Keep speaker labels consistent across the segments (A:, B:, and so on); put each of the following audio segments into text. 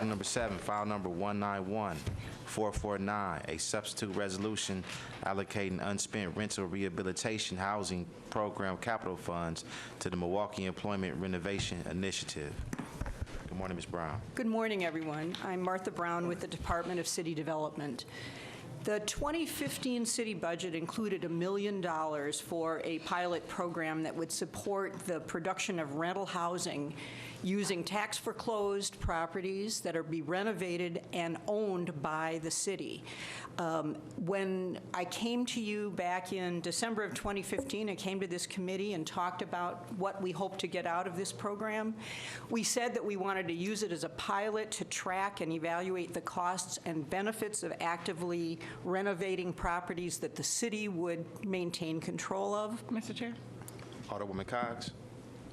A: Item number 7, file number 191-449, a substitute resolution allocating unspent rental rehabilitation housing program capital funds to the Milwaukee Employment Renovation Initiative. Good morning, Ms. Brown.
B: Good morning, everyone. I'm Martha Brown with the Department of City Development. The 2015 city budget included $1 million for a pilot program that would support the production of rental housing using tax foreclosed properties that are be renovated and owned by the city. When I came to you back in December of 2015, I came to this committee and talked about what we hope to get out of this program. We said that we wanted to use it as a pilot to track and evaluate the costs and benefits of actively renovating properties that the city would maintain control of.
C: Mr. Chair,
A: Alderwoman Cox.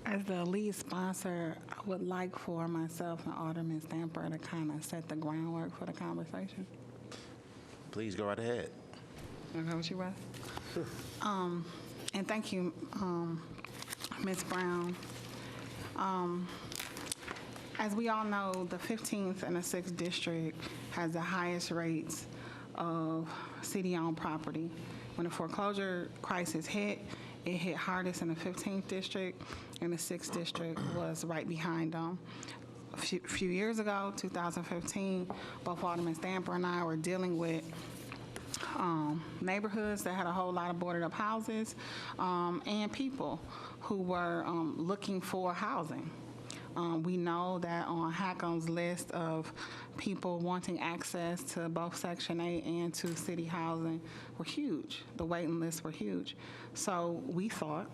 C: as the lead sponsor, I would like for myself and Alderman Stamper to kind of set the groundwork for the conversation.
A: Please go right ahead.
C: Okay with you, Russ? And thank you, Ms. Brown. As we all know, the 15th and the 6th district has the highest rates of city-owned property. When the foreclosure crisis hit, it hit hardest in the 15th district, and the 6th district was right behind them. A few years ago, 2015, both Alderman Stamper and I were dealing with neighborhoods that had a whole lot of boarded up houses and people who were looking for housing. We know that on HACM's list of people wanting access to both Section 8 and to city housing were huge. The waiting lists were huge. So we thought,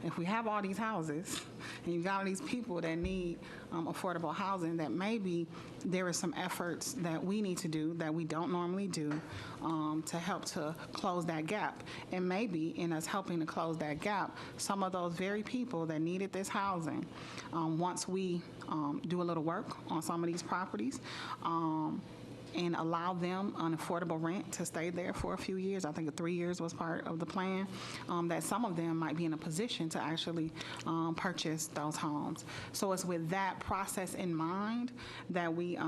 C: if we have all these houses and you got all these people that need affordable housing, that maybe there are some efforts that we need to do that we don't normally do to help to close that gap. And maybe in us helping to close that gap, some of those very people that needed this housing, once we do a little work on some of these properties, and allow them an affordable rent to stay there for a few years. I think 3 years was part of the plan, that some of them might be in a position to actually purchase those homes. So it's with that process in mind that we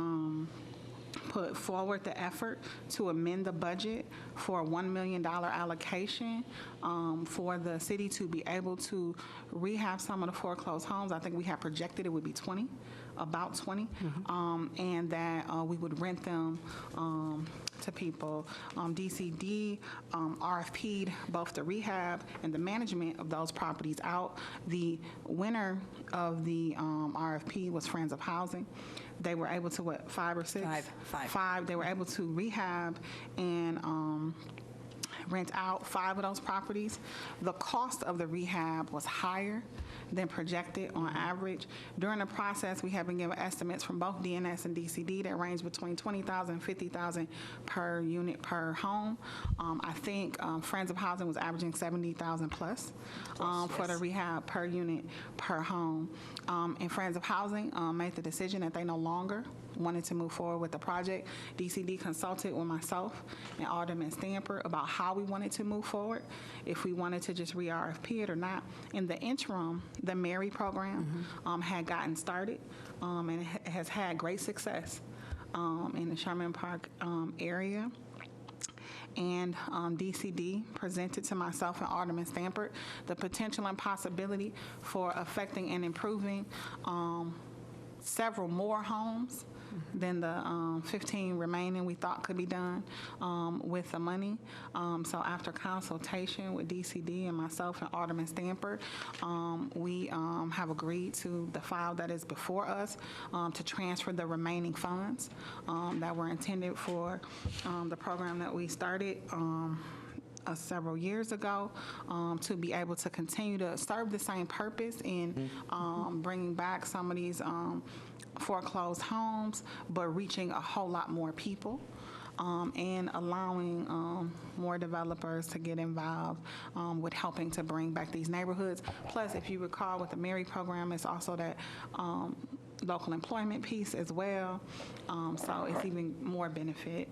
C: put forward the effort to amend the budget for a $1 million allocation for the city to be able to rehab some of the foreclosed homes. I think we have projected it would be 20, about 20, and that we would rent them to people. DCD RFP'd both the rehab and the management of those properties out. The winner of the RFP was Friends of Housing. They were able to, what, 5 or 6? Five. They were able to rehab and rent out 5 of those properties. The cost of the rehab was higher than projected on average. During the process, we have been given estimates from both DNS and DCD that range between $20,000 and $50,000 per unit per home. I think Friends of Housing was averaging $70,000 plus for the rehab per unit per home. And Friends of Housing made the decision that they no longer wanted to move forward with the project. DCD consulted with myself and Alderman Stamper about how we wanted to move forward, if we wanted to just re-RFP it or not. In the interim, the Mary program had gotten started and it has had great success in the Sherman Park area. And DCD presented to myself and Alderman Stamper the potential and possibility for affecting and improving several more homes than the 15 remaining we thought could be done with the money. So after consultation with DCD and myself and Alderman Stamper, we have agreed to the file that is before us to transfer the remaining funds that were intended for the program that we started several years ago to be able to continue to serve the same purpose in bringing back some of these foreclosed homes, but reaching a whole lot more people. And allowing more developers to get involved with helping to bring back these neighborhoods. Plus, if you recall, with the Mary program, it's also that local employment piece as well. So it's even more benefit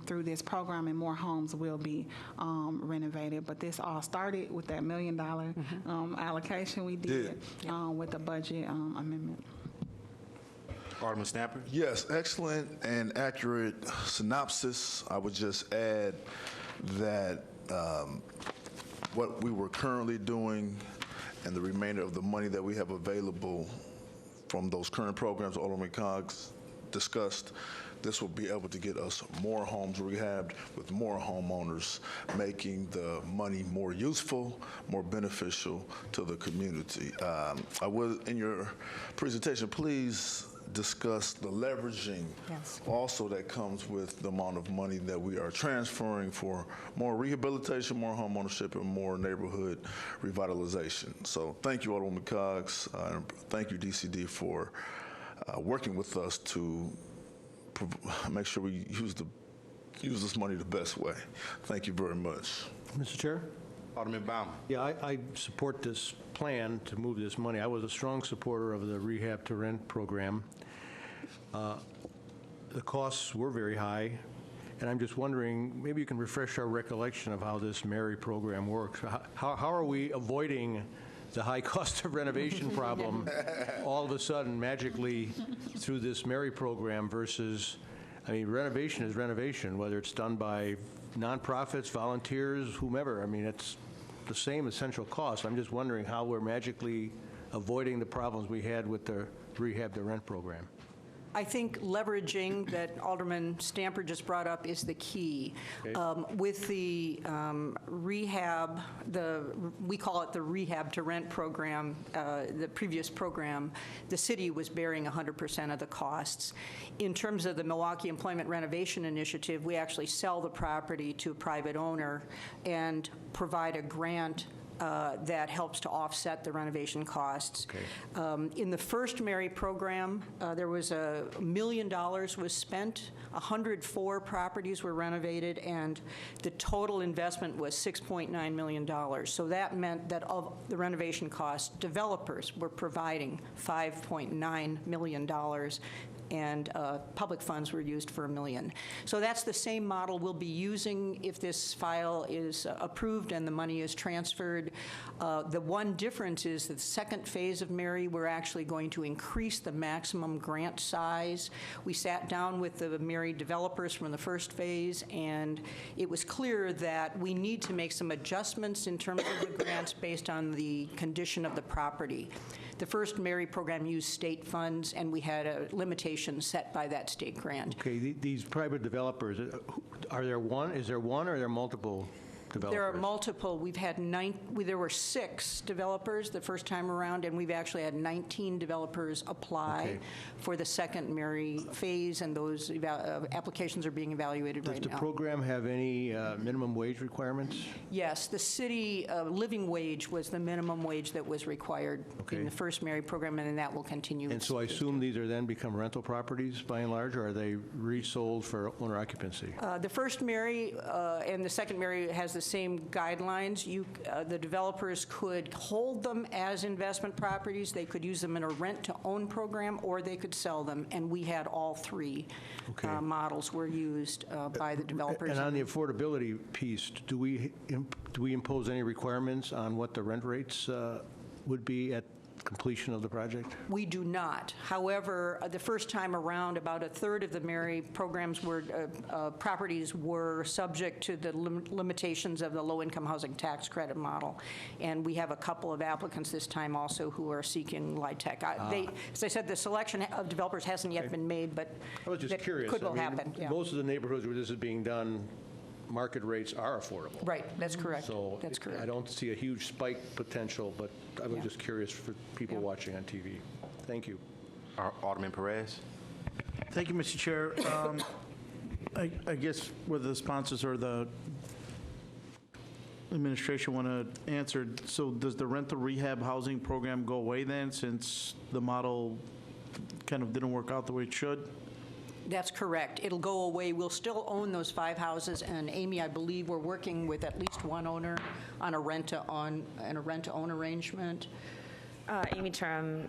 C: through this program, and more homes will be renovated. But this all started with that $1 million allocation we did with the budget amendment.
A: Alderman Snapper?
D: Yes, excellent and accurate synopsis. I would just add that what we were currently doing and the remainder of the money that we have available from those current programs Alderman Cox discussed, this will be able to get us more homes rehabbed with more homeowners, making the money more useful, more beneficial to the community. I will, in your presentation, please discuss the leveraging also that comes with the amount of money that we are transferring for more rehabilitation, more home ownership, and more neighborhood revitalization. So thank you, Alderman Cox. Thank you, DCD, for working with us to make sure we use this money the best way. Thank you very much.
E: Mr. Chair?
A: Alderman Bauman?
E: Yeah, I support this plan to move this money. I was a strong supporter of the rehab to rent program. The costs were very high, and I'm just wondering, maybe you can refresh our recollection of how this Mary program works. How are we avoiding the high cost of renovation problem all of a sudden magically through this Mary program versus, I mean, renovation is renovation, whether it's done by nonprofits, volunteers, whomever. I mean, it's the same essential cost. I'm just wondering how we're magically avoiding the problems we had with the rehab to rent program.
B: I think leveraging that Alderman Stamper just brought up is the key.
E: Okay.
B: With the rehab, we call it the rehab to rent program, the previous program, the city was bearing 100% of the costs. In terms of the Milwaukee Employment Renovation Initiative, we actually sell the property to a private owner and provide a grant that helps to offset the renovation costs.
E: Okay.
B: In the first Mary program, there was $1 million was spent, 104 properties were renovated, and the total investment was $6.9 million. So that meant that of the renovation costs, developers were providing $5.9 million, and public funds were used for $1 million. So that's the same model we'll be using if this file is approved and the money is transferred. The one difference is that the second phase of Mary, we're actually going to increase the maximum grant size. We sat down with the Mary developers from the first phase, and it was clear that we need to make some adjustments in terms of the grants based on the condition of the property. The first Mary program used state funds, and we had a limitation set by that state grant.
E: Okay, these private developers, are there one? Is there one or are there multiple developers?
B: There are multiple. We've had there were 6 developers the first time around, and we've actually had 19 developers apply for the second Mary phase, and those applications are being evaluated right now.
E: Does the program have any minimum wage requirements?
B: Yes, the city living wage was the minimum wage that was required in the first Mary program, and that will continue.
E: And so I assume these are then become rental properties by and large, or are they resold for owner occupancy?
B: The first Mary and the second Mary has the same guidelines. The developers could hold them as investment properties, they could use them in a rent-to-own program, or they could sell them, and we had all 3 models were used by the developers.
E: And on the affordability piece, do we impose any requirements on what the rent rates would be at completion of the project?
B: We do not. However, the first time around, about a third of the Mary programs were properties were subject to the limitations of the low-income housing tax credit model, and we have a couple of applicants this time also who are seeking LIHTC. As I said, the selection of developers hasn't yet been made, but
E: I was just
B: that
E: curious.
B: could well happen. Yeah.
E: Most of the neighborhoods where this is being done, market rates are affordable.
B: Right, that's correct.
E: So
B: that's correct.
E: I don't see a huge spike potential, but I was just curious for people watching on TV. Thank you.
A: Alderman Perez?
F: Thank you, Mr. Chair. I guess whether the sponsors or the administration want to answer, so does the rental rehab housing program go away then, since the model kind of didn't work out the way it should?
B: That's correct. It'll go away. We'll still own those 5 houses, and Amy, I believe we're working with at least one owner on a rent-to-own arrangement.
G: Amy Turum,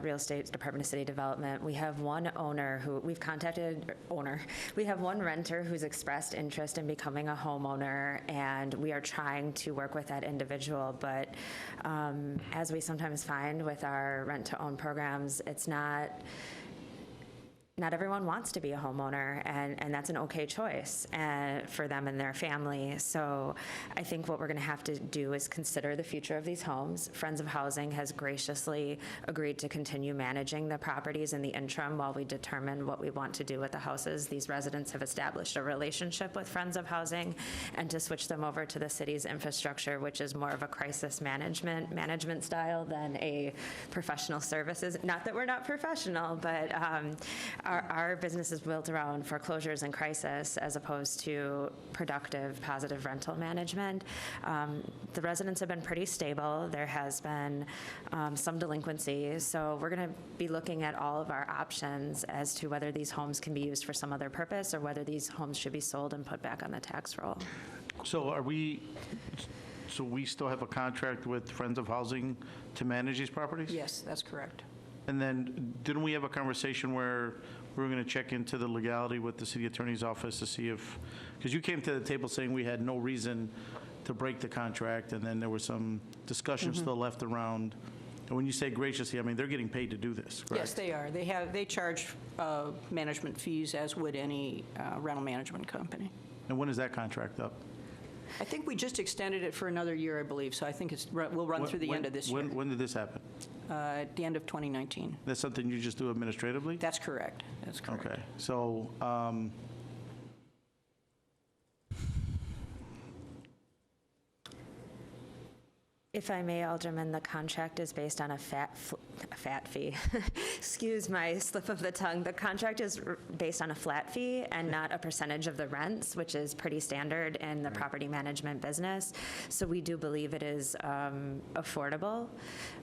G: Real Estate Department of City Development. We have one owner who we've contacted. We have one renter who's expressed interest in becoming a homeowner, and we are trying to work with that individual. But as we sometimes find with our rent-to-own programs, it's not not everyone wants to be a homeowner, and that's an okay choice for them and their family. So I think what we're going to have to do is consider the future of these homes. Friends of Housing has graciously agreed to continue managing the properties in the interim while we determine what we want to do with the houses. These residents have established a relationship with Friends of Housing, and to switch them over to the city's infrastructure, which is more of a crisis management style than a professional services. Not that we're not professional, but our business is built around foreclosures and crisis as opposed to productive, positive rental management. The residents have been pretty stable. There has been some delinquency, so we're going to be looking at all of our options as to whether these homes can be used for some other purpose or whether these homes should be sold and put back on the tax roll.
F: So we still have a contract with Friends of Housing to manage these properties?
B: Yes, that's correct.
F: And then, didn't we have a conversation where we were going to check into the legality with the city attorney's office to see if, because you came to the table saying we had no reason to break the contract, and then there was some discussion still left around. And when you say graciously, I mean, they're getting paid to do this, correct?
B: Yes, they are. They charge management fees, as would any rental management company.
F: And when is that contract up?
B: I think we just extended it for another year, I believe, so I think we'll run through the end of this year,
F: When did this happen?
B: at the end of 2019.
F: That's something you just do administratively?
B: That's correct. That's correct.
F: Okay, so,
G: If I may, Alderman, the contract is based on a fat fee. Excuse my slip of the tongue. The contract is based on a flat fee and not a percentage of the rents, which is pretty standard in the property management business. So we do believe it is affordable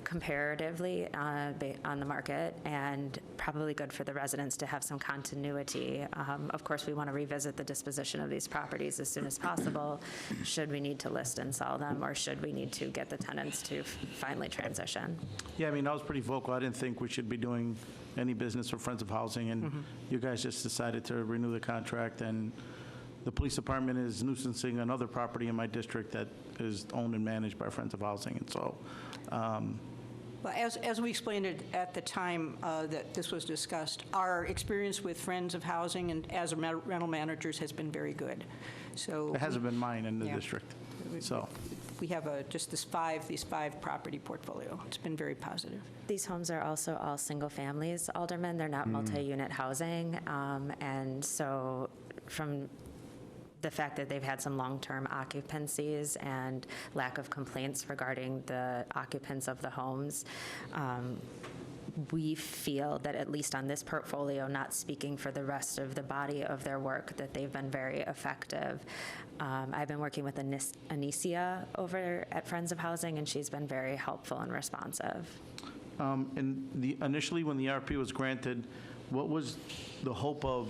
G: comparatively on the market, and probably good for the residents to have some continuity. Of course, we want to revisit the disposition of these properties as soon as possible, should we need to list and sell them, or should we need to get the tenants to finally transition.
F: yeah, I mean, I was pretty vocal. I didn't think we should be doing any business with Friends of Housing, and you guys just decided to renew the contract, and the police department is nuisancing another property in my district that is owned and managed by Friends of Housing, and so,
B: Well, as we explained it at the time that this was discussed, our experience with Friends of Housing and as rental managers has been very good. So
F: it hasn't been mine in the
B: Yeah.
F: district, so.
B: we have just these five property portfolio. It's been very positive.
G: These homes are also all single families, Alderman. They're not multi-unit housing. And so from the fact that they've had some long-term occupancies and lack of complaints regarding the occupants of the homes, we feel that at least on this portfolio, not speaking for the rest of the body of their work, that they've been very effective. I've been working with Anicia over at Friends of Housing, and she's been very helpful and responsive.
F: And initially, when the RP was granted, what was the hope of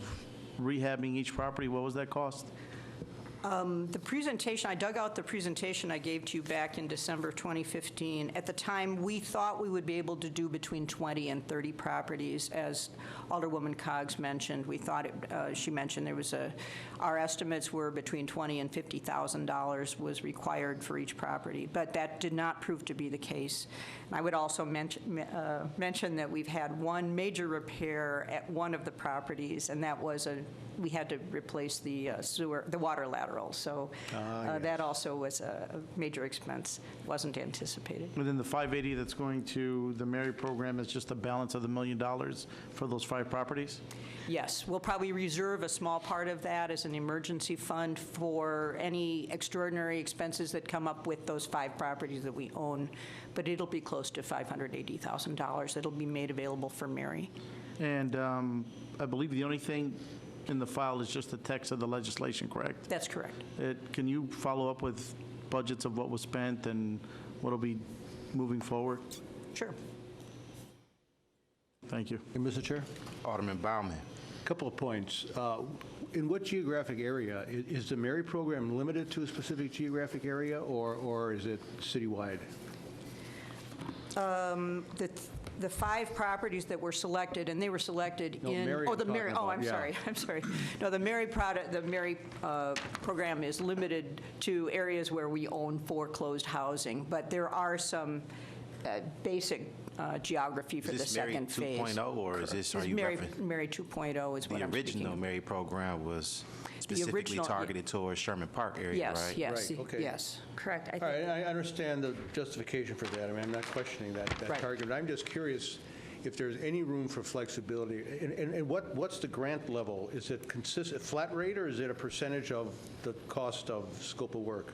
F: rehabbing each property? What was that cost?
B: The presentation, I dug out the presentation I gave to you back in December 2015. At the time, we thought we would be able to do between 20 and 30 properties. As Alderwoman Coggs mentioned, we thought, she mentioned there was our estimates were between $20,000 and $50,000 was required for each property, but that did not prove to be the case. And I would also mention that we've had one major repair at one of the properties, and that was we had to replace the water lateral. So that also was a major expense, wasn't anticipated.
F: Within the 580 that's going to the Mary program is just a balance of the $1 million for those 5 properties?
B: Yes, we'll probably reserve a small part of that as an emergency fund for any extraordinary expenses that come up with those 5 properties that we own, but it'll be close to $580,000 that'll be made available for Mary.
F: And I believe the only thing in the file is just the text of the legislation, correct?
B: That's correct.
F: Can you follow up with budgets of what was spent and what will be moving forward?
B: Sure.
F: Thank you.
E: Hey, Mr. Chair?
A: Alderman Bauman.
E: Couple of points. In what geographic area? Is the Mary program limited to a specific geographic area, or is it citywide?
B: The 5 properties that were selected, and they were selected
E: No,
B: in...
E: Mary
B: oh,
E: I'm
B: the Mary,
E: talking
B: oh,
E: about, yeah.
B: I'm sorry. No, the Mary program is limited to areas where we own foreclosed housing, but there are some basic geography for
A: Is
B: the
A: this Mary
B: second phase.
A: 2.0, or is this,
B: This
A: are
B: is
A: you
B: Mary
A: referencing?
B: Mary 2.0 is what
A: The
B: I'm speaking
A: original
B: of.
A: Mary program was specifically
B: original, yeah.
A: targeted towards Sherman Park area,
B: Yes,
A: right?
B: yes,
E: Right, okay.
B: yes.
G: Correct. I
E: All right,
G: think
E: I understand the justification for that. I mean, I'm not questioning that
B: Right.
E: target. I'm just curious if there's any room for flexibility. And what's the grant level? Is it consistent, flat rate, or is it a percentage of the cost of scope of work?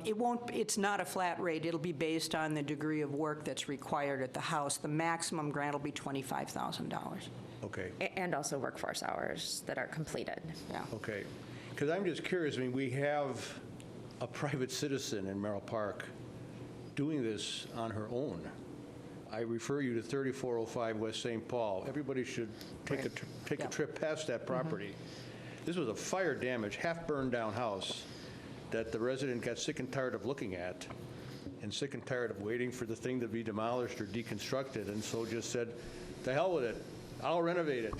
B: It won't, it's not a flat rate. It'll be based on the degree of work that's required at the house. The maximum grant will be $25,000.
E: Okay,
G: and also workforce hours that are completed.
B: Yeah.
E: okay. Because I'm just curious, I mean, we have a private citizen in Merrill Park doing this on her own. I refer you to 3405 West St. Paul. Everybody should take a
B: Yeah.
E: trip past that property. This was a fire damaged, half burned down house that the resident got sick and tired of looking at, and sick and tired of waiting for the thing to be demolished or deconstructed, and so just said, "The hell with it, I'll renovate it."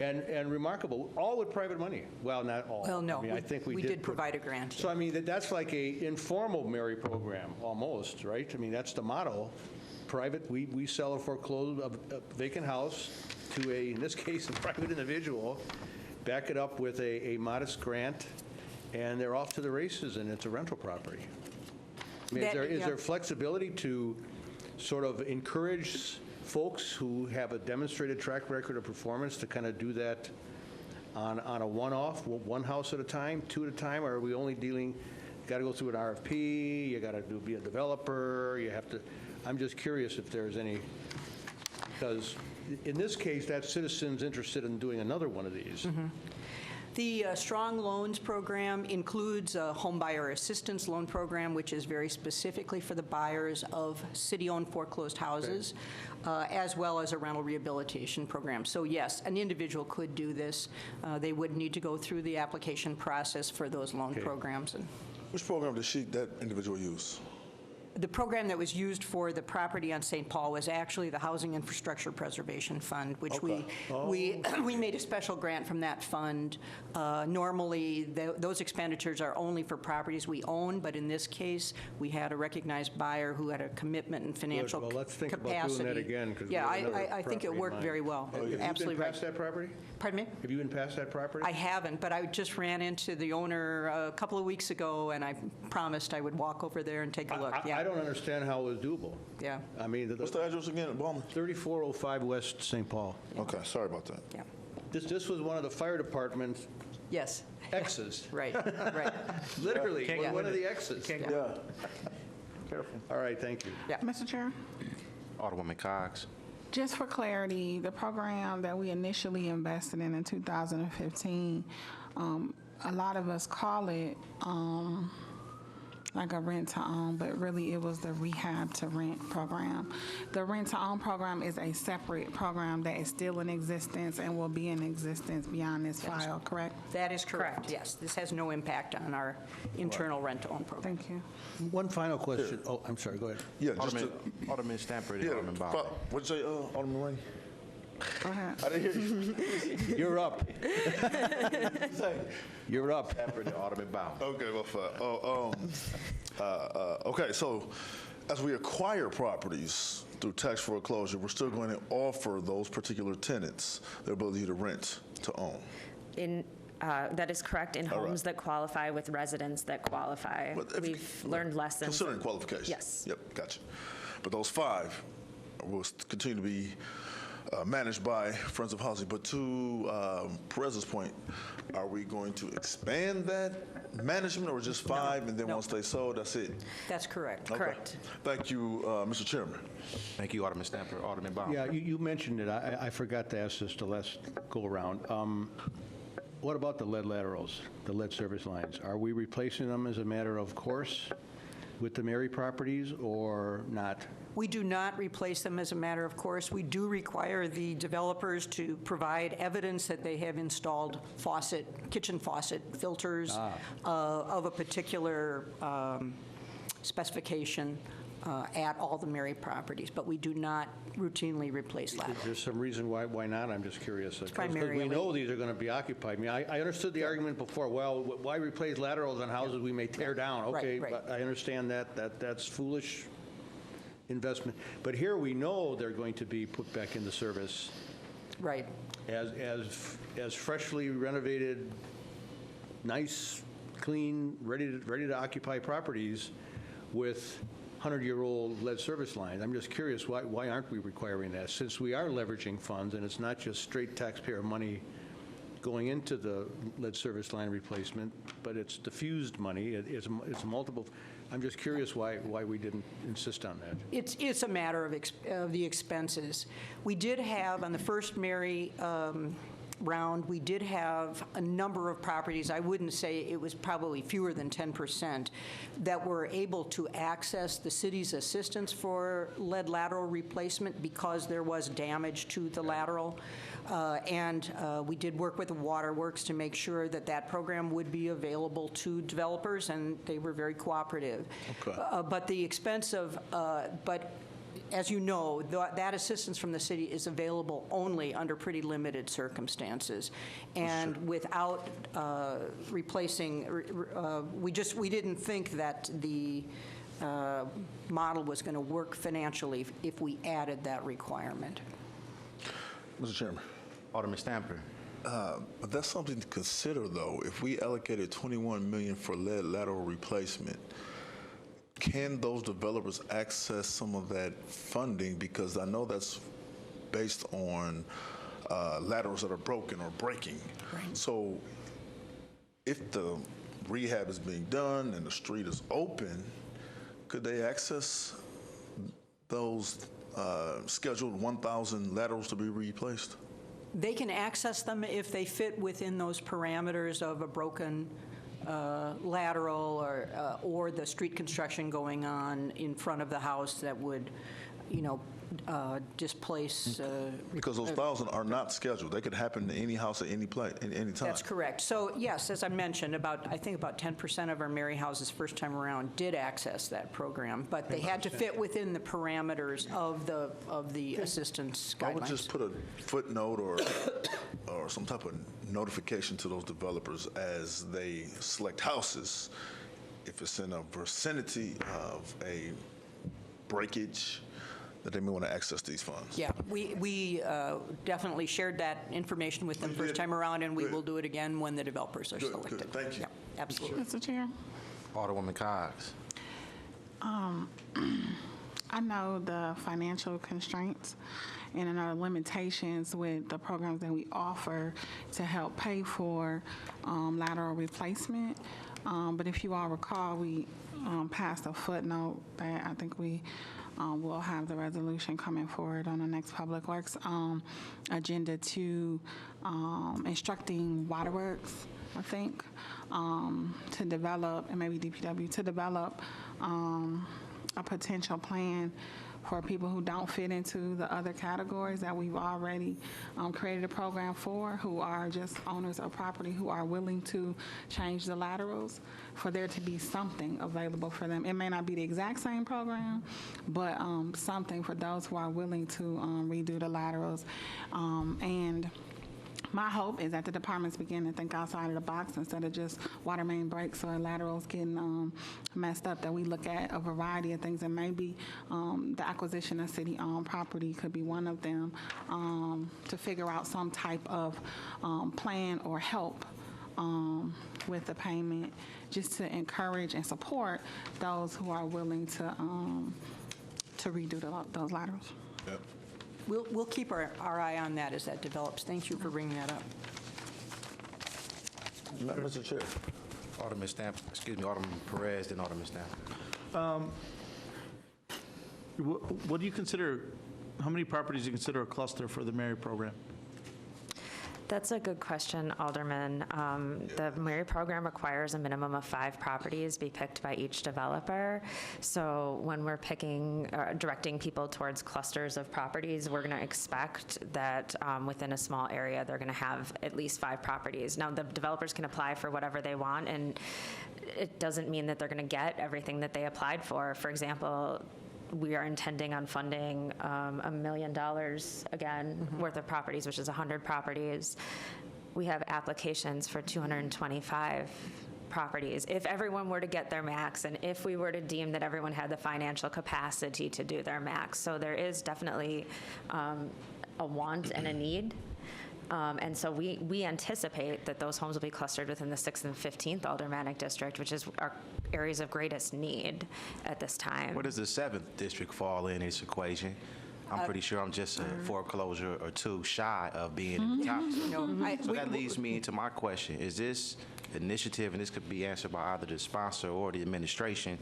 E: And remarkable, all with private money. Well, not all.
B: Well, no,
E: I mean, I think we did
B: provide a grant.
E: So, I mean, that's like a informal Mary program, almost, right? I mean, that's the model. Private, we sell a foreclosed, a vacant house to a, in this case, a private individual, back it up with a modest grant, and they're off to the races, and it's a rental property. I mean, is there flexibility to sort of encourage folks who have a demonstrated track record of performance to kind of do that on a one-off, one house at a time, two at a time, or are we only dealing, you got to go through an RFP, you got to be a developer, you have to, I'm just curious if there's any, because in this case, that citizen's interested in doing another one of these.
B: The Strong Loans Program includes a home buyer assistance loan program, which is very specifically for the buyers of city-owned foreclosed houses, as well as a rental rehabilitation program. So yes, an individual could do this. They would need to go through the application process for those loan
E: Okay.
B: programs. And
D: Which program did that individual use?
B: the program that was used for the property on St. Paul was actually the Housing Infrastructure Preservation Fund, which we made a special grant from that fund. Normally, those expenditures are only for properties we own, but in this case, we had a recognized buyer who had a commitment and financial
E: Well, let's think
B: capacity.
E: about doing that again, 'cause we
B: Yeah,
E: have another
B: I think it
E: property in
B: worked
E: mind.
B: very well.
E: Have you
B: Absolutely
E: been
B: right.
E: past that property?
B: Pardon me?
E: Have you been past that property?
B: I haven't, but I just ran into the owner a couple of weeks ago, and I promised I would walk over there and take a look.
E: I don't understand how it was doable.
B: Yeah,
E: I mean,
D: What's the address again, Ballman?
E: 3405 West St. Paul.
D: Okay, sorry about that.
B: yeah.
E: This was one of the fire department's
B: Yes,
E: X's,
B: right, right.
E: literally,
F: Can't go
E: one of
F: in
E: the
F: it.
E: X's.
D: Yeah.
E: All right, thank you.
C: Mr. Chair?
A: Alderwoman Cox.
C: Just for clarity, the program that we initially invested in 2015, a lot of us call it like a rent-to-own, but really it was the rehab-to-rent program. The rent-to-own program is a separate program that is still in existence and will be in existence beyond this file, correct?
B: That is correct,
G: Correct.
B: yes. This has no impact on our internal rent-to-own program.
C: Thank you.
E: One final question. Oh, I'm sorry, go ahead.
D: Yeah, just
A: Alderman Stamper and
D: yeah,
A: Alderman Bauer.
D: what'd you say, Alderman Rainey?
C: Go ahead.
D: I didn't hear you.
E: You're up. You're up.
A: Stamper and Alderman Bauer.
D: Okay, well, okay, so as we acquire properties through tax foreclosure, we're still going to offer those particular tenants the ability to rent to own.
G: That is correct, in
D: right.
G: homes that qualify with residents that qualify.
D: But if-
G: We've learned lessons.
D: Considering qualifications?
G: Yes.
D: Yep, gotcha. But those 5 will continue to be managed by Friends of Housing. But to Perez's point, are we going to expand that management, or just 5, and then
B: no.
D: once they sold, that's it?
B: That's correct.
D: Okay.
G: Correct.
D: Thank you, Mr. Chairman.
A: Thank you, Alderman Stamper. Alderman Bauer.
E: Yeah, you mentioned it. I forgot to ask this the last go-around. What about the lead laterals, the lead service lines? Are we replacing them as a matter of course with the Mary properties or not?
B: We do not replace them as a matter of course. We do require the developers to provide evidence that they have installed kitchen faucet filters of a particular specification at all the Mary properties, but we do not routinely replace laterals.
E: There's some reason why not? I'm just curious. Because
B: Primarily-
E: we know these are going to be occupied. I mean, I understood the argument before, well, why replace laterals on houses we may tear down? Okay,
B: right.
E: but I understand that that's foolish investment. But here we know they're going to be put back into service
B: Right.
E: as freshly renovated, nice, clean, ready to occupy properties with 100-year-old lead service lines. I'm just curious, why aren't we requiring that? Since we are leveraging funds, and it's not just straight taxpayer money going into the lead service line replacement, but it's diffused money, it's multiple. I'm just curious why we didn't insist on that.
B: It's a matter of the expenses. We did have, on the first Mary round, we did have a number of properties, I wouldn't say it was probably fewer than 10%, that were able to access the city's assistance for lead lateral replacement because there was damage to the lateral. And we did work with the waterworks to make sure that that program would be available to developers, and they were very cooperative.
D: Okay.
B: But the expense of, but as you know, that assistance from the city is available only under pretty limited circumstances. And without replacing, we didn't think that the model was going to work financially if we added that requirement.
D: Mr. Chairman.
A: Alderman Stamper.
D: But that's something to consider, though. If we allocated $21 million for lead lateral replacement, can those developers access some of that funding? Because I know that's based on laterals that are broken or breaking.
B: Right.
D: So if the rehab is being done and the street is open, could they access those scheduled 1,000 laterals to be replaced?
B: They can access them if they fit within those parameters of a broken lateral or the street construction going on in front of the house that would, displace.
D: Because those 1,000 are not scheduled. They could happen to any house at any place, at any time.
B: That's correct. So yes, as I mentioned, I think about 10% of our Mary houses first time around did access that program, but they had to fit within the parameters of the assistance guidelines.
D: I would just put a footnote or some type of notification to those developers as they select houses, if it's in a vicinity of a breakage, that they may want to access these funds.
B: Yeah, we definitely shared that information with them
D: You
B: first
D: did?
B: time around, and we
D: Good.
B: will do it again when the developers are
D: Good,
B: selected.
D: good. Thank you.
B: Yeah, absolutely.
C: Mr. Chair?
A: Alderwoman Cox.
C: I know the financial constraints and I know limitations with the programs that we offer to help pay for lateral replacement. But if you all recall, we passed a footnote that I think we will have the resolution coming forward on the next Public Works agenda to instructing waterworks, I think, to develop, and maybe DPW, to develop a potential plan for people who don't fit into the other categories that we've already created a program for, who are just owners of property who are willing to change the laterals, for there to be something available for them. It may not be the exact same program, but something for those who are willing to redo the laterals. And my hope is that the departments begin to think outside of the box instead of just water main breaks or laterals getting messed up, that we look at a variety of things, and maybe the acquisition of city-owned property could be one of them, to figure out some type of plan or help with the payment, just to encourage and support those who are willing to redo those laterals.
D: Yep.
B: We'll keep our eye on that as that develops. Thank you for bringing that up.
D: Mr. Chair.
A: Alderman Perez, then Alderman Stamper.
F: What do you consider, how many properties do you consider a cluster for the Mary program?
G: That's a good question, Alderman. The Mary program requires a minimum of 5 properties be picked by each developer. So when we're directing people towards clusters of properties, we're going to expect that within a small area, they're going to have at least 5 properties. Now, the developers can apply for whatever they want, and it doesn't mean that they're going to get everything that they applied for. For example, we are intending on funding $1 million again worth of properties, which is 100 properties. We have applications for 225 properties. If everyone were to get their max, and if we were to deem that everyone had the financial capacity to do their max. So there is definitely a want and a need. And so we anticipate that those homes will be clustered within the 6th and 15th Aldermanic District, which is our areas of greatest need at this time.
A: Where does the 7th district fall in this equation? I'm pretty sure I'm just a foreclosure or two shy of being in the top two. So that leads me into my question. Is this initiative, and this could be answered by either the sponsor or the administration,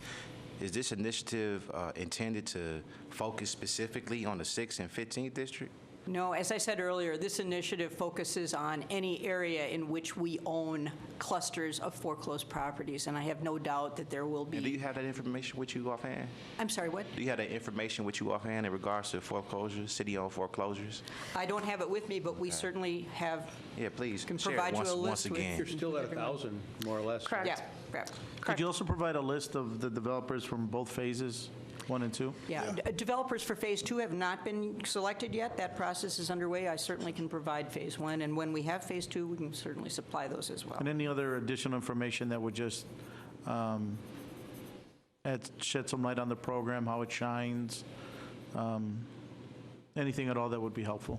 A: is this initiative intended to focus specifically on the 6th and 15th district?
B: No, as I said earlier, this initiative focuses on any area in which we own clusters of foreclosed properties, and I have no doubt that there will
A: And do
B: be.
A: you have that information with you offhand?
B: I'm sorry, what?
A: Do you have that information with you offhand in regards to foreclosures, city-owned foreclosures?
B: I don't have it with me, but we certainly have,
A: Yeah, please
B: can
A: share it
B: provide you a
A: once
B: list with.
A: again.
E: You're still at 1,000, more or less.
G: Correct.
B: Yeah, correct.
F: Could you also provide a list of the developers from both phases, 1 and 2?
B: Yeah, developers for Phase 2 have not been selected yet. That process is underway. I certainly can provide Phase 1, and when we have Phase 2, we can certainly supply those as well.
F: And any other additional information that would just shed some light on the program, how it shines, anything at all that would be helpful.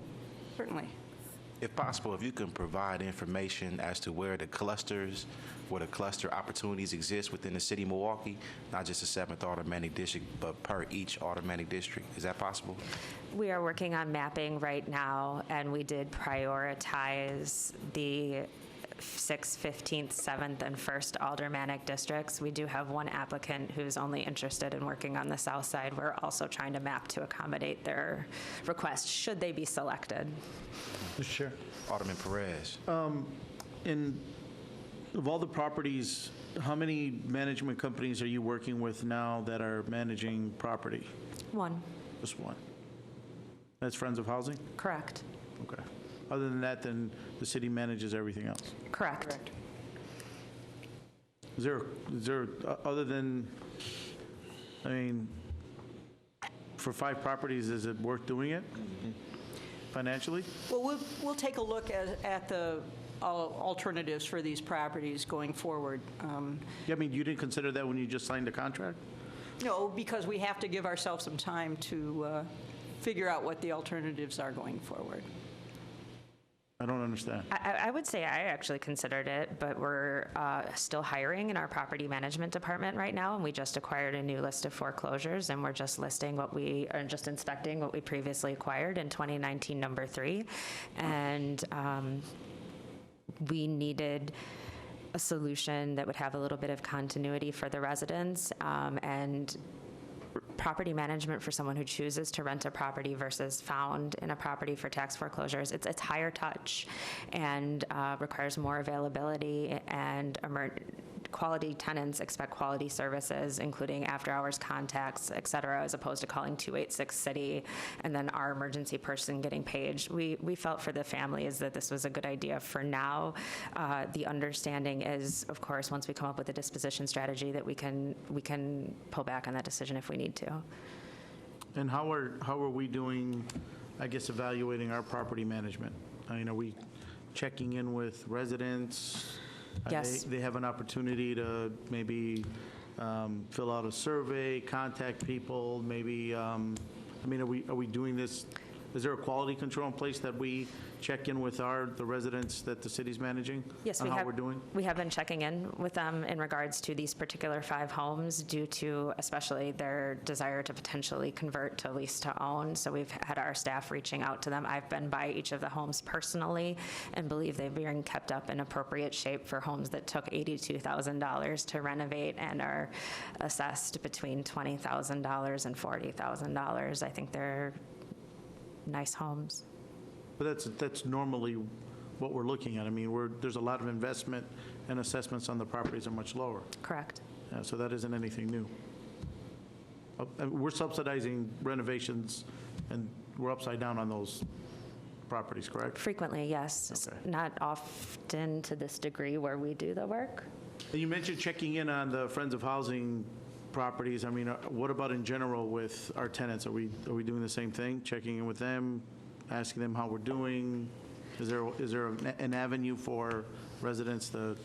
B: Certainly.
A: If possible, if you can provide information as to where the cluster opportunities exist within the city of Milwaukee, not just the 7th Aldermanic District, but per each Aldermanic District. Is that possible?
G: We are working on mapping right now, and we did prioritize the 6th, 15th, 7th, and 1st Aldermanic districts. We do have one applicant who's only interested in working on the south side. We're also trying to map to accommodate their request, should they be selected.
F: Mr. Chair.
A: Alderman Perez.
F: Of all the properties, how many management companies are you working with now that are managing property?
G: One,
F: Just one. That's Friends of Housing?
G: correct.
F: Okay. Other than that, then the city manages everything else?
G: Correct.
F: Is there, other than, I mean, for 5 properties, is it worth doing it financially?
B: Well, we'll take a look at the alternatives for these properties going forward.
F: Yeah, I mean, you didn't consider that when you just signed the contract?
B: No, because we have to give ourselves some time to figure out what the alternatives are going forward.
F: I don't understand.
G: I would say I actually considered it, but we're still hiring in our property management department right now, and we just acquired a new list of foreclosures, and we're just listing what we are just inspecting what we previously acquired in 2019 number 3, and we needed a solution that would have a little bit of continuity for the residents, and property management for someone who chooses to rent a property versus found in a property for tax foreclosures, it's higher touch and requires more availability, and quality tenants expect quality services, including after-hours contacts, et cetera, as opposed to calling 286 City and then our emergency person getting paged. We felt for the families that this was a good idea for now. The understanding is, of course, once we come up with a disposition strategy, that we can pull back on that decision if we need to.
F: And how are we doing, I guess, evaluating our property management? I mean, are we checking in with residents?
G: Yes.
F: They have an opportunity to maybe fill out a survey, contact people, maybe, I mean, are we doing this? Is there a quality control in place that we check in with the residents that the city's managing?
G: Yes,
F: on how we're doing?
G: We have been checking in with them in regards to these particular 5 homes due to especially their desire to potentially convert to lease to own. So we've had our staff reaching out to them. I've been by each of the homes personally and believe they've been kept up in appropriate shape for homes that took $82,000 to renovate and are assessed between $20,000 and $40,000. I think they're nice homes.
F: But that's normally what we're looking at. I mean, there's a lot of investment, and assessments on the properties are much lower.
G: Correct.
F: So that isn't anything new. We're subsidizing renovations, and we're upside down on those properties, correct?
G: Frequently, yes.
F: Okay.
G: Not often to this degree where we do the work.
F: And you mentioned checking in on the Friends of Housing properties. I mean, what about in general with our tenants? Are we doing the same thing, checking in with them, asking them how we're doing? Is there an avenue for residents to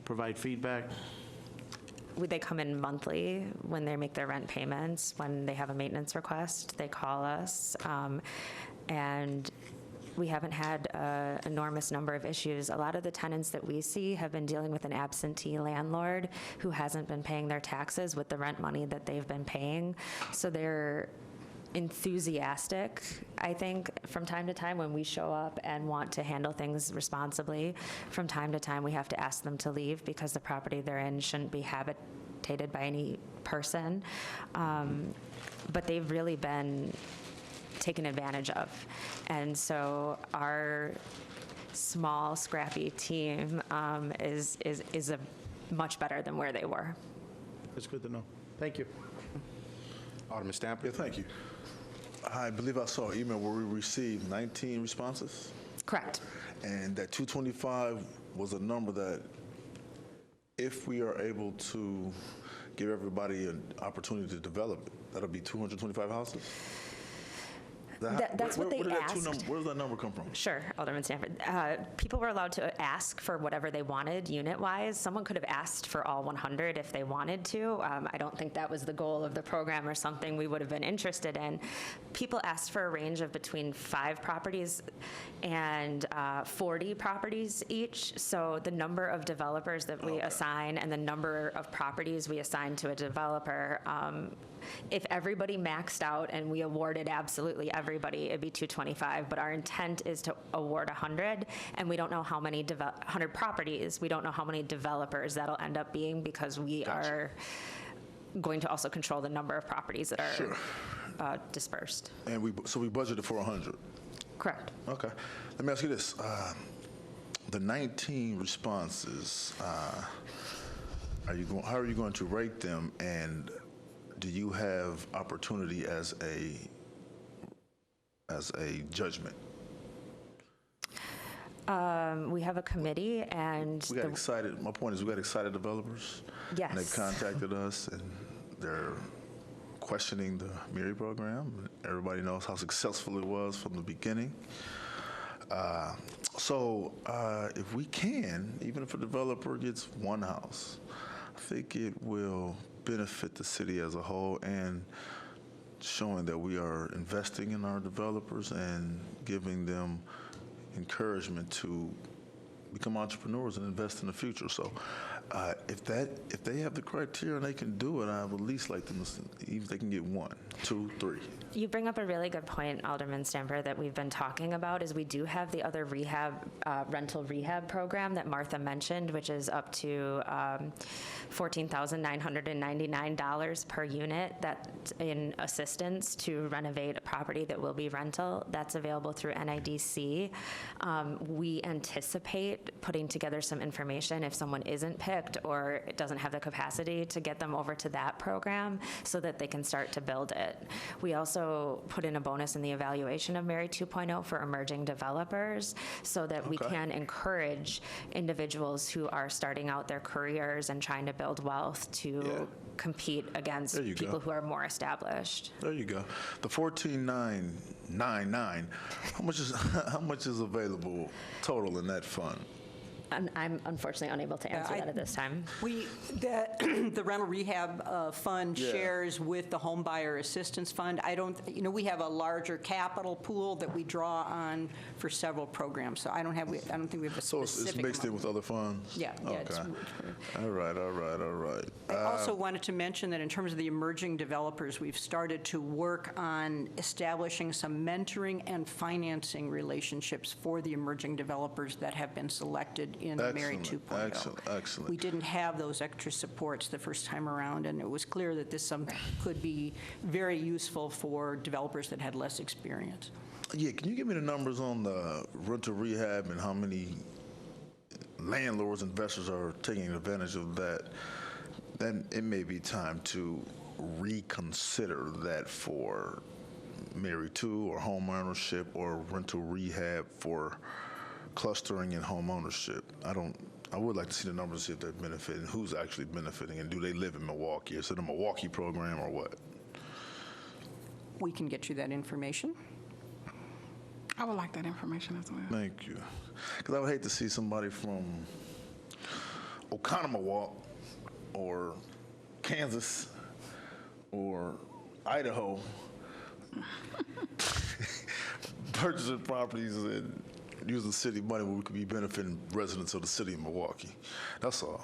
F: provide feedback?
G: They come in monthly when they make their rent payments. When they have a maintenance request, they call us. And we haven't had an enormous number of issues. A lot of the tenants that we see have been dealing with an absentee landlord who hasn't been paying their taxes with the rent money that they've been paying. So they're enthusiastic, I think, from time to time when we show up and want to handle things responsibly. From time to time, we have to ask them to leave because the property they're in shouldn't be habitated by any person. But they've really been taken advantage of. And so our small, scrappy team is much better than where they were.
F: That's good to know. Thank you.
A: Alderman Stamper?
D: Yeah, thank you. I believe I saw an email where we received 19 responses,
G: Correct.
D: and that 225 was a number that if we are able to give everybody an opportunity to develop it, that'll be 225 houses?
G: That's what they asked.
D: Where does that number come from?
G: Sure, Alderman Stanford. People were allowed to ask for whatever they wanted unit-wise. Someone could have asked for all 100 if they wanted to. I don't think that was the goal of the program or something we would have been interested in. People asked for a range of between 5 properties and 40 properties each. So the number of developers that we assign and the number of properties we assign to a developer, if everybody maxed out and we awarded absolutely everybody, it'd be 225. But our intent is to award 100, and we don't know how many 100 properties. We don't know how many developers that'll end up being because we are going to also control the number of properties that are dispersed.
D: And so we budgeted for 100.
G: Correct.
D: Okay. Let me ask you this: the 19 responses, how are you going to rate them, and do you have opportunity as a judgment?
G: We have a committee, and
D: We got excited. My point is, we got excited developers.
G: Yes.
D: And they contacted us, and they're questioning the MIRI program. Everybody knows how successful it was from the beginning. So if we can, even if a developer gets one house, I think it will benefit the city as a whole, and showing that we are investing in our developers and giving them encouragement to become entrepreneurs and invest in the future. So if they have the criteria and they can do it, I would at least like them to see if they can get 1, 2, 3.
G: You bring up a really good point, Alderman Stamper, that we've been talking about, is we do have the other rental rehab program that Martha mentioned, which is up to $14,999 per unit that's in assistance to renovate a property that will be rental. That's available through NIDC. We anticipate putting together some information if someone isn't picked or doesn't have the capacity to get them over to that program so that they can start to build it. We also put in a bonus in the evaluation of MIRI 2.0 for emerging developers so that we can encourage individuals who are starting out their careers and trying to build wealth to compete against people who are more established.
D: There you go. The 14,999. How much is available total in that fund?
G: I'm unfortunately unable to answer that at this time.
B: The rental rehab fund shares with the home buyer assistance fund. We have a larger capital pool that we draw on for several programs. So I don't think we have a
D: So
B: specific
D: it's mixed in
B: amount.
D: with other funds?
B: Yeah.
D: Okay. All right.
B: I also wanted to mention that in terms of the emerging developers, we've started to work on establishing some mentoring and financing relationships for the emerging developers that have been selected in MIRI 2.0.
D: Excellent.
B: We didn't have those extra supports the first time around, and it was clear that this could be very useful for developers that had less experience.
D: Yeah, can you give me the numbers on the rental rehab and how many landlords, investors are taking advantage of that? Then it may be time to reconsider that for MIRI 2 or home ownership or rental rehab for clustering and home ownership. I would like to see the numbers, see if they're benefiting, who's actually benefiting, and do they live in Milwaukee? Is it a Milwaukee program or what?
B: We can get you that information.
C: I would like that information as well.
D: Thank you. Because I would hate to see somebody from Oconomowoc or Kansas or Idaho purchasing properties and using city money where we could be benefiting residents of the city of Milwaukee. That's all.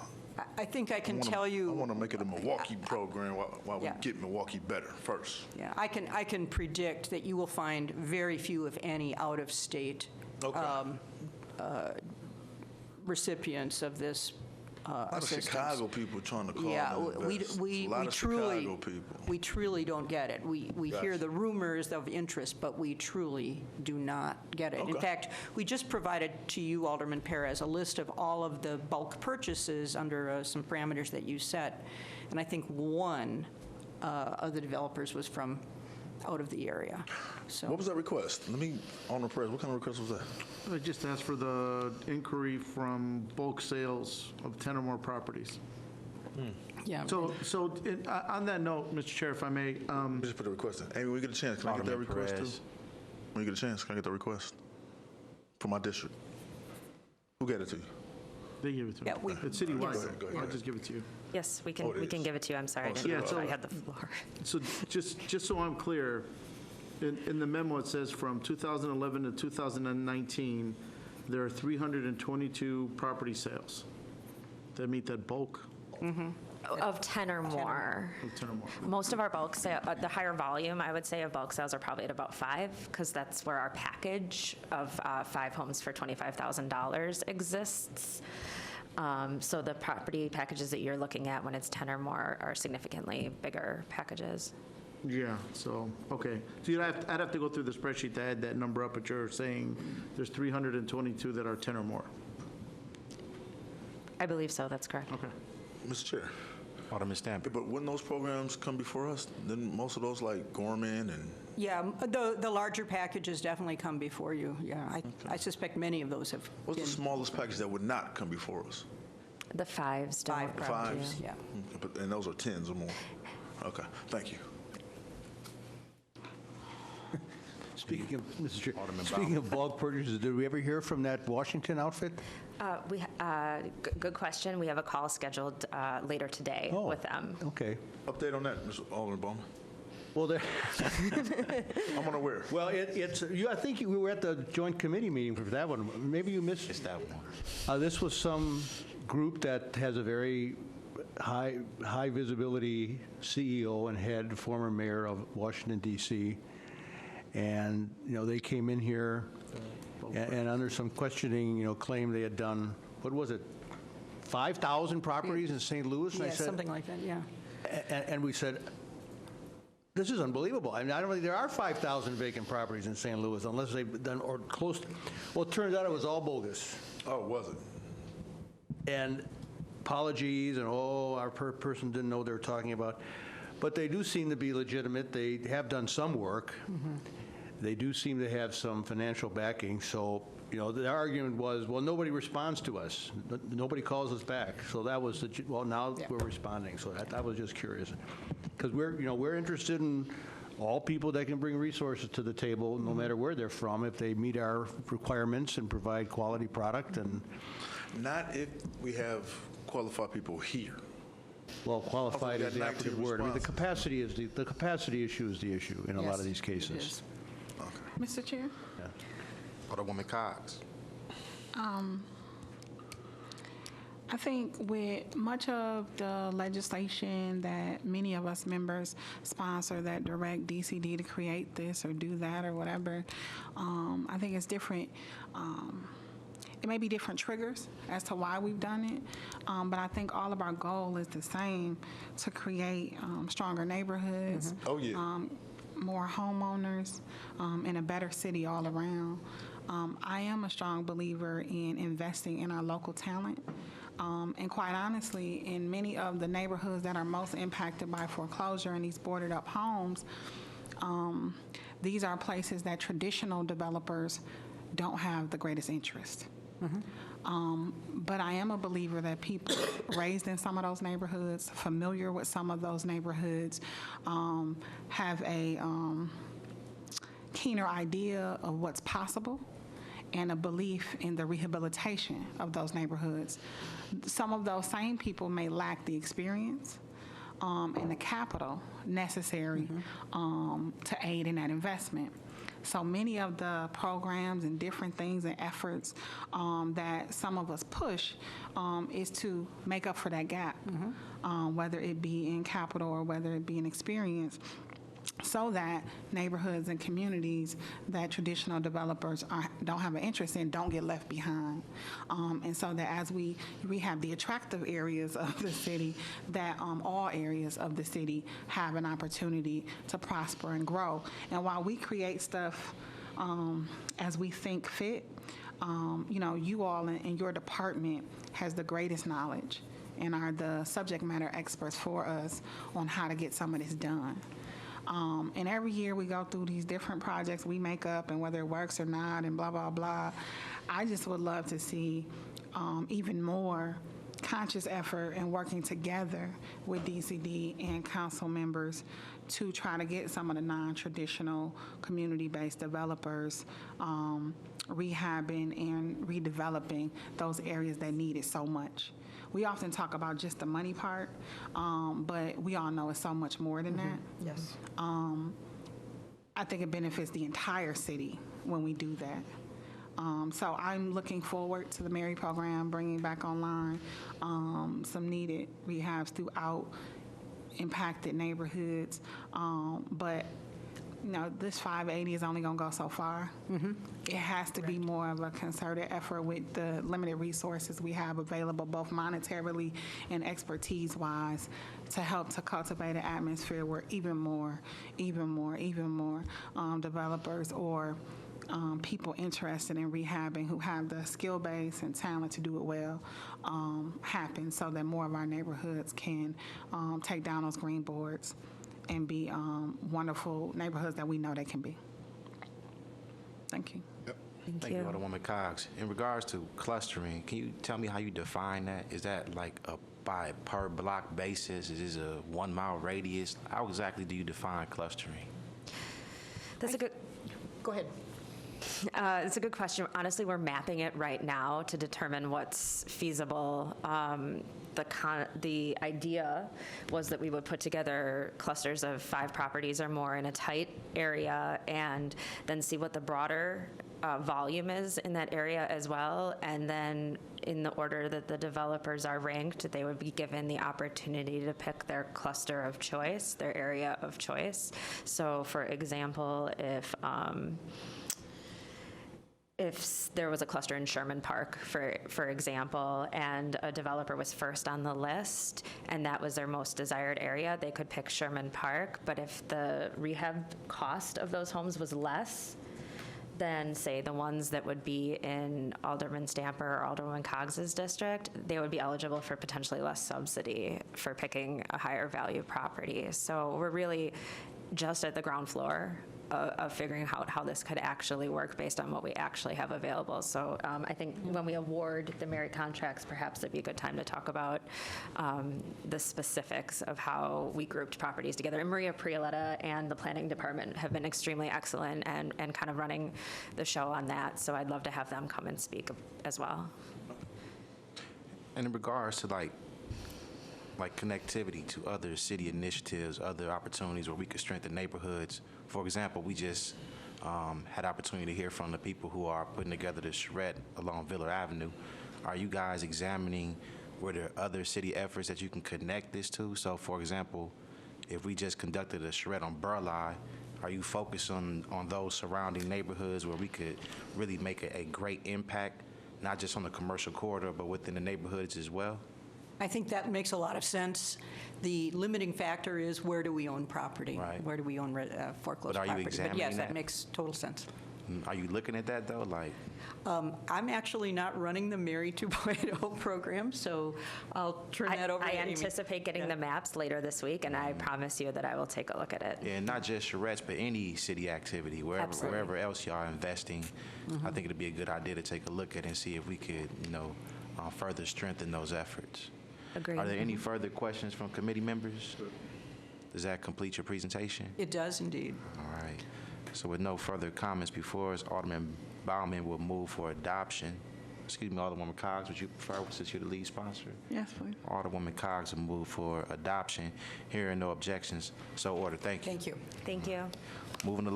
B: I think I can tell you.
D: I want to make it a Milwaukee program while we
B: Yeah.
D: get Milwaukee better first.
B: Yeah, I can predict that you will find very few, if any, out-of-state recipients of this
D: A lot of
B: assistance.
D: Chicago people trying to call
B: Yeah,
D: and invest.
B: we
D: a lot of
B: truly,
D: Chicago people.
B: we truly don't get it. We hear
D: Gotcha.
B: the rumors of interest, but we truly do not get it. In
D: Okay.
B: fact, we just provided to you, Alderman Perez, a list of all of the bulk purchases under some parameters that you set, and I think one of the developers was from out of the area. So.
D: What was that request? Alderman Perez, what kind of request was that?
F: I just asked for the inquiry from bulk sales of 10 or more properties.
B: Yeah.
F: So on that note, Mr. Chair, if I may,
D: Let me just put a request in. Amy, when you get a chance, can I get that
A: Alderman
D: request
A: Perez.
D: too? When you get a chance, can I get that request? For my district. Who gave it to you?
F: they give it to me.
B: Yeah, we-
F: It's citywide.
D: Go ahead, go ahead.
F: I'll just give it to you.
G: Yes, we
D: Oh,
G: can,
D: it
G: we can
D: is.
G: give it to you. I'm sorry. I
D: Oh,
G: didn't
F: yeah,
G: know
F: so-
G: I had the floor.
F: So just so I'm clear, in the memo, it says from 2011 to 2019, there are 322 property sales that meet that bulk
G: Of 10 or more.
F: of 10 or more.
G: Most of our bulk sale, the higher volume, I would say, of bulk sales are probably at about 5, because that's where our package of 5 homes for $25,000 exists. So the property packages that you're looking at when it's 10 or more are significantly bigger packages.
F: Yeah, so, okay. So I'd have to go through the spreadsheet to add that number up, but you're saying there's 322 that are 10 or more.
G: I believe so, that's correct.
F: Okay.
D: Mr. Chair.
A: Alderman Stampy.
D: But wouldn't those programs come before us? Then most of those like Gorman and,
B: Yeah, the larger packages definitely come before you. Yeah, I suspect many of those have
D: what's
B: been
D: the smallest package that would not come before us?
G: The 5s don't.
B: 5
D: The
B: properties.
D: fives?
B: Yeah.
D: And those are 10s or more. Okay, thank you.
E: Speaking of, Mr. Chair, speaking of bulk purchases, did we ever hear from that Washington outfit?
G: Good question. We have a call scheduled later today
E: Oh.
G: with them.
E: Okay.
D: Update on that, Mr. Alderman Bowman.
E: Well, there,
D: I'm unaware.
E: well, I think we were at the joint committee meeting for that one. Maybe you missed.
A: It's that one.
E: This was some group that has a very high visibility CEO and head, former mayor of Washington, D.C. And, they came in here and under some questioning, claimed they had done, what was it, 5,000 properties in St. Louis? And I
B: Yeah,
E: said,
B: something like that, yeah.
E: and we said, this is unbelievable. I mean, I don't think there are 5,000 vacant properties in St. Louis unless they've done, or close. Well, it turns out it was all bogus.
D: Oh, was it?
E: And apologies, and our person didn't know what they were talking about. But they do seem to be legitimate. They have done some work. They do seem to have some financial backing. So, the argument was, well, nobody responds to us. Nobody calls us back. So that was, now
B: Yeah.
E: we're responding. So I was just curious. Because we're interested in all people that can bring resources to the table, no matter where they're from, if they meet our requirements and provide quality product. And,
D: Not if we have qualified people here.
E: well, qualified
D: got
E: is the
D: 19
E: operative word. I mean,
D: responses.
E: the capacity issue is the issue in a lot
B: Yes,
E: of these
B: it
E: cases.
B: is.
C: Mr. Chair?
A: Alderwoman Cox.
C: I think with much of the legislation that many of us members sponsor that direct DCD to create this or do that or whatever, I think it's different. It may be different triggers as to why we've done it, but I think all of our goal is the same, to create stronger neighborhoods.
D: Oh, yeah.
C: More homeowners, and a better city all around. I am a strong believer in investing in our local talent. And quite honestly, in many of the neighborhoods that are most impacted by foreclosure and these boarded up homes, these are places that traditional developers don't have the greatest interest. But I am a believer that people raised in some of those neighborhoods, familiar with some of those neighborhoods, have a keener idea of what's possible. and a belief in the rehabilitation of those neighborhoods. Some of those same people may lack the experience and the capital necessary to aid in that investment. So many of the programs and different things and efforts that some of us push is to make up for that gap, whether it be in capital or whether it be in experience, so that neighborhoods and communities that traditional developers don't have an interest in don't get left behind. And so that as we rehab the attractive areas of the city, that all areas of the city have an opportunity to prosper and grow. And while we create stuff as we think fit, you all in your department has the greatest knowledge and are the subject matter experts for us on how to get some of this done. And every year we go through these different projects we make up and whether it works or not and blah, blah, blah. I just would love to see even more conscious effort and working together with DCD and council members to try to get some of the non-traditional community-based developers rehabbing and redeveloping those areas that need it so much. We often talk about just the money part, but we all know it's so much more than that.
B: Yes.
C: I think it benefits the entire city when we do that. So I'm looking forward to the Mary program bringing back online some needed rehabs throughout impacted neighborhoods. But this 580 is only going to go so far. It has to be more of a concerted effort with the limited resources we have available, both monetarily and expertise-wise, to help to cultivate an atmosphere where even more developers or people interested in rehabbing who have the skill base and talent to do it well happen, so that more of our neighborhoods can take down those green boards and be wonderful neighborhoods that we know they can be. Thank you.
A: Thank you, Alderwoman Cox. In regards to clustering, can you tell me how you define that? Is that like by per block basis? Is this a 1 mile radius? How exactly do you define clustering?
G: That's a good.
B: Go ahead.
G: It's a good question. Honestly, we're mapping it right now to determine what's feasible. The idea was that we would put together clusters of 5 properties or more in a tight area and then see what the broader volume is in that area as well. And then in the order that the developers are ranked, they would be given the opportunity to pick their cluster of choice, their area of choice. So for example, if there was a cluster in Sherman Park, for example, and a developer was first on the list and that was their most desired area, they could pick Sherman Park. But if the rehab cost of those homes was less than, say, the ones that would be in Alderman Stamper or Alderwoman Cogs's district, they would be eligible for potentially less subsidy for picking a higher value property. So we're really just at the ground floor of figuring out how this could actually work based on what we actually have available. So I think when we award the Mary contracts, perhaps it'd be a good time to talk about the specifics of how we grouped properties together. And Maria Prioletta and the planning department have been extremely excellent and kind of running the show on that. So I'd love to have them come and speak as well.
A: And in regards to like connectivity to other city initiatives, other opportunities where we could strengthen neighborhoods. For example, we just had opportunity to hear from the people who are putting together the charrette along Villa Avenue. Are you guys examining were there other city efforts that you can connect this to? So for example, if we just conducted a charrette on Burleigh, are you focused on those surrounding neighborhoods where we could really make a great impact, not just on the commercial corridor, but within the neighborhoods as well?
B: I think that makes a lot of sense. The limiting factor is where do we own property?
A: Right.
B: Where do we own foreclosed
A: But are you
B: property?
A: examining
B: But yes,
A: that?
B: that makes total sense.
A: Are you looking at that, though?
B: I'm actually not running the Mary 2.0 program, so I'll turn that over
G: I
B: to Amy.
G: anticipate getting the maps later this week, and I promise you that I will take a look at it.
A: And not just charrettes, but any city activity, wherever else y'all are investing, I think it'd be a good idea to take a look at and see if we could, further strengthen those efforts.
G: Agreed.
A: Are there any further questions from committee members? Does that complete your presentation?
B: It does indeed.
A: All right. So with no further comments before us, Alderman Bauman will move for adoption. Excuse me, Alderwoman Coggs, would you prefer, since you're the lead sponsor?
C: Yes, please.
A: Alderwoman Coggs will move for adoption. Hearing no objections, so ordered. Thank you.
B: Thank you.
G: Thank you.
A: Moving along.